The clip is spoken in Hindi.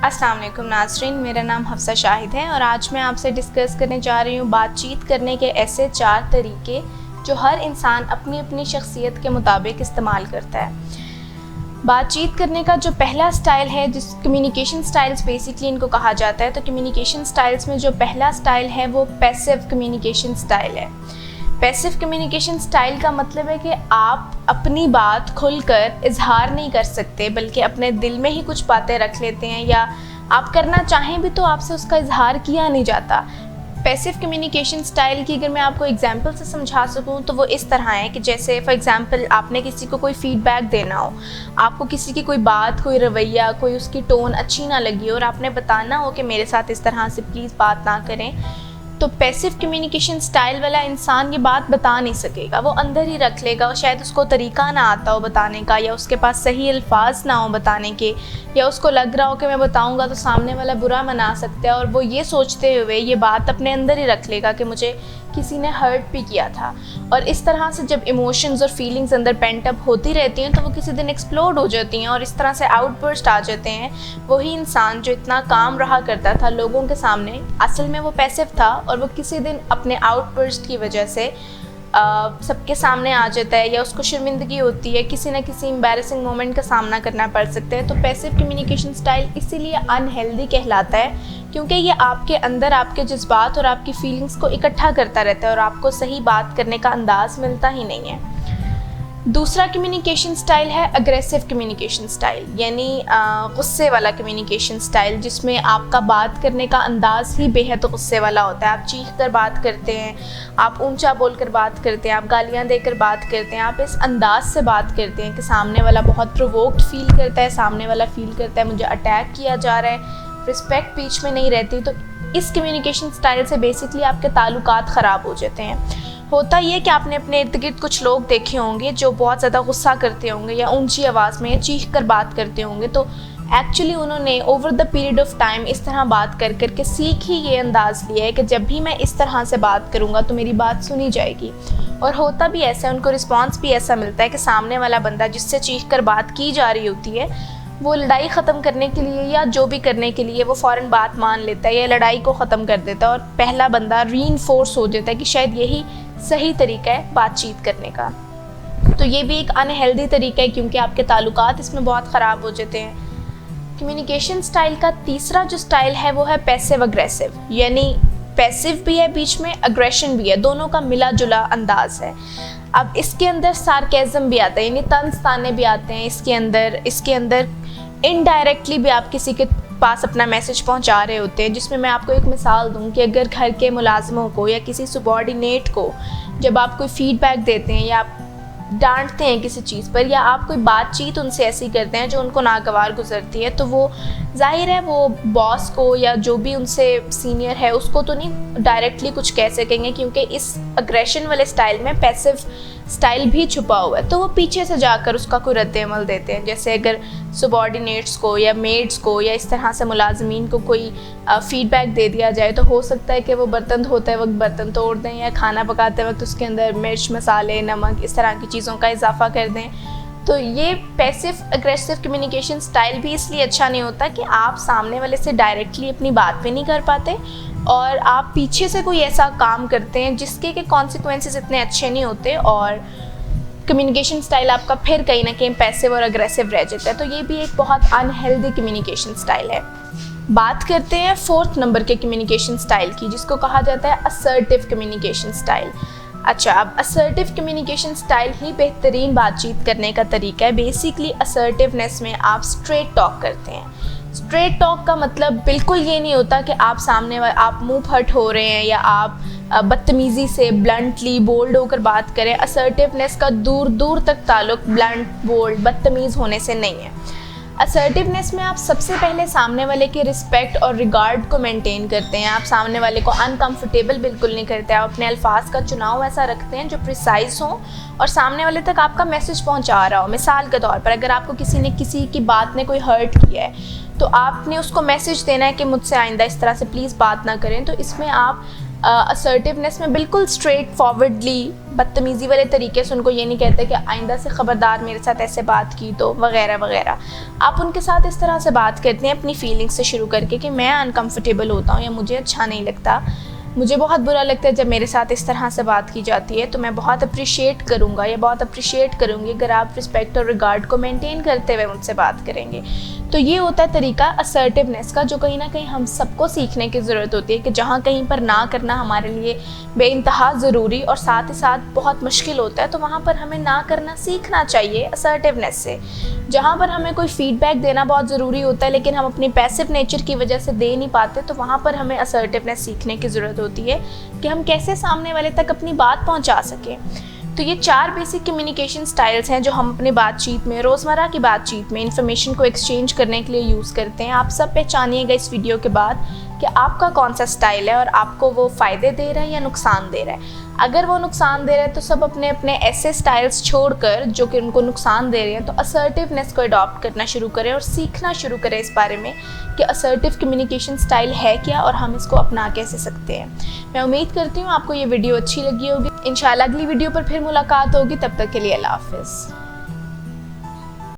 अस्सलाम वालेकुम नाज़रीन, मेरा नाम हफ्सा शाहिद है और आज मैं आपसे डिस्कस करने जा रही हूँ बातचीत करने के ऐसे 4 तरीके जो हर इंसान अपनी अपनी शख्सियत के मुताबिक इस्तेमाल करता है। बातचीत करने का जो पहला स्टाइल है, जिस कम्युनिकेशन स्टाइल्स बेसिकली इनको कहा जाता है, तो कम्युनिकेशन स्टाइल्स में जो पहला स्टाइल है वो पैसिव कम्युनिकेशन स्टाइल है। पैसिव कम्युनिकेशन स्टाइल का मतलब है कि आप अपनी बात खुलकर इजहार नहीं कर सकते, बल्कि अपने दिल में ही कुछ बातें रख लेते हैं, या आप करना चाहें भी तो आपसे उसका इजहार किया नहीं जाता। पैसिव कम्युनिकेशन स्टाइल की अगर मैं आपको एग्जांपल से समझा सकूं तो वो इस तरह है कि जैसे फॉर एग्जांपल आपने किसी को कोई फीडबैक देना हो, आपको किसी की कोई बात, कोई रवैया, कोई उसकी टोन अच्छी ना लगी और आपने बताना हो कि मेरे साथ इस तरह से प्लीज़ बात ना करें, तो पैसिव कम्युनिकेशन स्टाइल वाला इंसान ये बात बता नहीं सकेगा, वो अंदर ही रख लेगा और शायद उसको तरीका ना आता हो बताने का, या उसके पास सही अल्फाज ना हो बताने के, या उसको लग रहा हो कि मैं बताऊंगा तो सामने वाला बुरा मना सकता है, और वो ये सोचते हुए ये बात अपने अंदर ही रख लेगा कि मुझे किसी ने हर्ट भी किया था। और इस तरह से जब इमोशंस और फीलिंग्स अंदर पेंट अप होती रहती हैं तो वो किसी दिन एक्सप्लोड हो जाती हैं और इस तरह से आउटबर्स्ट आ जाते हैं। वही इंसान जो इतना काम रहा करता था लोगों के सामने, असल में वो पैसिव था और वो किसी दिन अपने आउटबर्स्ट की वजह से सबके सामने आ जाता है, या उसको शर्मिंदगी होती है, किसी न किसी एम्बैरेसिंग मोमेंट का सामना करना पड़ सकता है। तो पैसिव कम्युनिकेशन स्टाइल इसीलिए अनहेल्दी कहलाता है क्योंकि ये आपके अंदर आपके जज्बात और आपकी फीलिंग्स को इकट्ठा करता रहता है और आपको सही बात करने का अंदाज़ मिलता ही नहीं है। दूसरा कम्युनिकेशन स्टाइल है अग्रेसिव कम्युनिकेशन स्टाइल, यानी गुस्से वाला कम्युनिकेशन स्टाइल, जिसमें आपका बात करने का अंदाज़ ही बेहद गुस्से वाला होता है। आप चीख कर बात करते हैं, आप ऊंचा बोलकर बात करते हैं, आप गालियां देकर बात करते हैं, आप इस अंदाज से बात करते हैं कि सामने वाला बहुत प्रोवोक्ड फील करता है, सामने वाला फील करता है मुझे अटैक किया जा रहा है, रिस्पेक्ट बीच में नहीं रहती। तो इस कम्युनिकेशन स्टाइल से बेसिकली आपके ताल्लुकात ख़राब हो जाते हैं। होता ये कि आपने अपने इर्द गिर्द कुछ लोग देखे होंगे जो बहुत ज़्यादा गुस्सा करते होंगे या ऊंची आवाज़ में या चीख कर बात करते होंगे, तो एक्चुअली उन्होंने over the period of time इस तरह बात कर करके सीख ही ये अंदाज़ लिया है कि जब भी मैं इस तरह से बात करूँगा तो मेरी बात सुनी जाएगी। और होता भी ऐसा है, उनको रिस्पॉन्स भी ऐसा मिलता है कि सामने वाला बंदा जिससे चीख कर बात की जा रही होती है वो लड़ाई ख़त्म करने के लिए या जो भी करने के लिए वो फ़ौरन बात मान लेता है या लड़ाई को ख़त्म कर देता है, और पहला बंदा रीइंफोर्स हो जाता है कि शायद यही सही तरीका है बातचीत करने का। तो ये भी एक अनहेल्दी तरीका है क्योंकि आपके ताल्लुकात इसमें बहुत ख़राब हो जाते हैं। कम्युनिकेशन स्टाइल का तीसरा जो स्टाइल है वो है पैसिव अग्रेसिव, यानी पैसिव भी है बीच में, अग्रेशन भी है, दोनों का मिला जुला अंदाज है। अब इसके अंदर सार्केज़म भी आता है, यानी तंज ताने भी आते हैं इसके अंदर इनडायरेक्टली भी आप किसी के पास अपना मैसेज पहुंचा रहे होते हैं। जिसमें मैं आपको एक मिसाल दूं कि अगर घर के मुलाजमों को या किसी सबॉर्डिनेट को जब आप कोई फीडबैक देते हैं या आप डांटते हैं किसी चीज़ पर, या आप कोई बातचीत उनसे ऐसी करते हैं जो उनको नागवार गुजरती है, तो वो जाहिर है वो बॉस को या जो भी उनसे सीनियर है उसको तो नहीं डायरेक्टली कुछ कह सकेंगे, क्योंकि इस अग्रेशन वाले स्टाइल में पैसिव स्टाइल भी छुपा हुआ है। तो वो पीछे से जाकर उसका कोई रद्द-ए-अमल देते हैं। जैसे अगर सबॉर्डिनेट्स को या मेड्स को या इस तरह से मुलाजमीन को कोई फीडबैक दे दिया जाए तो हो सकता है कि वो बर्तन धोते वक्त बर्तन तोड़ दें, या खाना पकाते वक्त उसके अंदर मिर्च, मसाले, नमक, इस तरह की चीज़ों का इजाफा कर दें। तो ये पैसिव अग्रेसिव कम्युनिकेशन स्टाइल भी इसलिए अच्छा नहीं होता कि आप सामने वाले से डायरेक्टली अपनी बात भी नहीं कर पाते और आप पीछे से कोई ऐसा काम करते हैं जिसके के कॉन्सिक्वेंसेस इतने अच्छे नहीं होते, और कम्युनिकेशन स्टाइल आपका फिर कहीं ना कहीं पैसिव और अग्रेसिव रह जाता है। तो ये भी एक बहुत अनहेल्दी कम्युनिकेशन स्टाइल है। बात करते हैं 4th नंबर के कम्युनिकेशन स्टाइल की, जिसको कहा जाता है असर्टिव कम्युनिकेशन स्टाइल। अच्छा, अब असर्टिव कम्युनिकेशन स्टाइल ही बेहतरीन बातचीत करने का तरीका है। बेसिकली असर्टिवनेस में आप स्ट्रेट टॉक करते हैं। स्ट्रेट टॉक का मतलब बिल्कुल ये नहीं होता कि आप सामने आप मुंह फट हो रहे हैं या आप बदतमीज़ी से ब्लंटली बोल्ड होकर बात करें। असर्टिवनेस का दूर दूर तक ताल्लुक ब्लंट, बोल्ड, बदतमीज़ होने से नहीं है। असर्टिवनेस में आप सबसे पहले सामने वाले के रिस्पेक्ट और रिगार्ड को मेंटेन करते हैं। आप सामने वाले को अनकंफर्टेबल बिल्कुल नहीं करते। आप अपने अल्फाज का चुनाव ऐसा रखते हैं जो प्रिसाइज हो और सामने वाले तक आपका मैसेज पहुंचा रहा हो। मिसाल के तौर पर अगर आपको किसी की बात ने कोई हर्ट किया है तो आपने उसको मैसेज देना है कि मुझसे आइंदा इस तरह से प्लीज़ बात ना करें। तो इसमें आप असर्टिवनेस में बिल्कुल स्ट्रेट फॉरवर्डली बदतमीज़ी वाले तरीके से उनको ये नहीं कहते कि आइंदा से ख़बरदार मेरे साथ ऐसे बात की तो वगैरह वगैरह। आप उनके साथ इस तरह से बात करते हैं अपनी फीलिंग्स से शुरू करके कि मैं अनकंफर्टेबल होता हूँ या मुझे अच्छा नहीं लगता, मुझे बहुत बुरा लगता है जब मेरे साथ इस तरह से बात की जाती है, तो मैं बहुत अप्रिशिएट करूँगा या बहुत अप्रिशिएट करूँगी अगर आप रिस्पेक्ट और रिगार्ड को मेंटेन करते हुए मुझसे बात करेंगे। तो ये होता है तरीका असर्टिवनेस का, जो कहीं ना कहीं हम सबको सीखने की ज़रूरत होती है कि जहाँ कहीं पर ना करना हमारे लिए बेइंतहा ज़रूरी और साथ ही साथ बहुत मुश्किल होता है, तो वहाँ पर हमें ना करना सीखना चाहिए असर्टिवनेस से। जहाँ पर हमें कोई फीडबैक देना बहुत ज़रूरी होता है लेकिन हम अपनी पैसिव नेचर की वजह से दे नहीं पाते, तो वहाँ पर हमें असर्टिवनेस सीखने की ज़रूरत होती है कि हम कैसे सामने वाले तक अपनी बात पहुँचा सकें। तो ये 4 बेसिक कम्युनिकेशन स्टाइल्स हैं जो हम अपने बातचीत में, रोज़मर्रा की बातचीत में इन्फॉर्मेशन को एक्सचेंज करने के लिए यूज़ करते हैं। आप सब पहचानिएगा इस वीडियो के बाद कि आपका कौन सा स्टाइल है और आपको वो फ़ायदे दे रहा है या नुकसान दे रहा है। अगर वो नुकसान दे रहा है तो सब अपने अपने ऐसे स्टाइल्स छोड़कर जो कि उनको नुकसान दे रहे हैं, तो असर्टिवनेस को अडॉप्ट करना शुरू करें और सीखना शुरू करें इस बारे में कि असर्टिव कम्युनिकेशन स्टाइल है क्या और हम इसको अपना कैसे सकते हैं। मैं उम्मीद करती हूँ आपको ये वीडियो अच्छी लगी होगी। इंशाल्लाह अगली वीडियो पर फिर मुलाकात होगी, तब तक के लिए अल्लाह हाफ़िज़।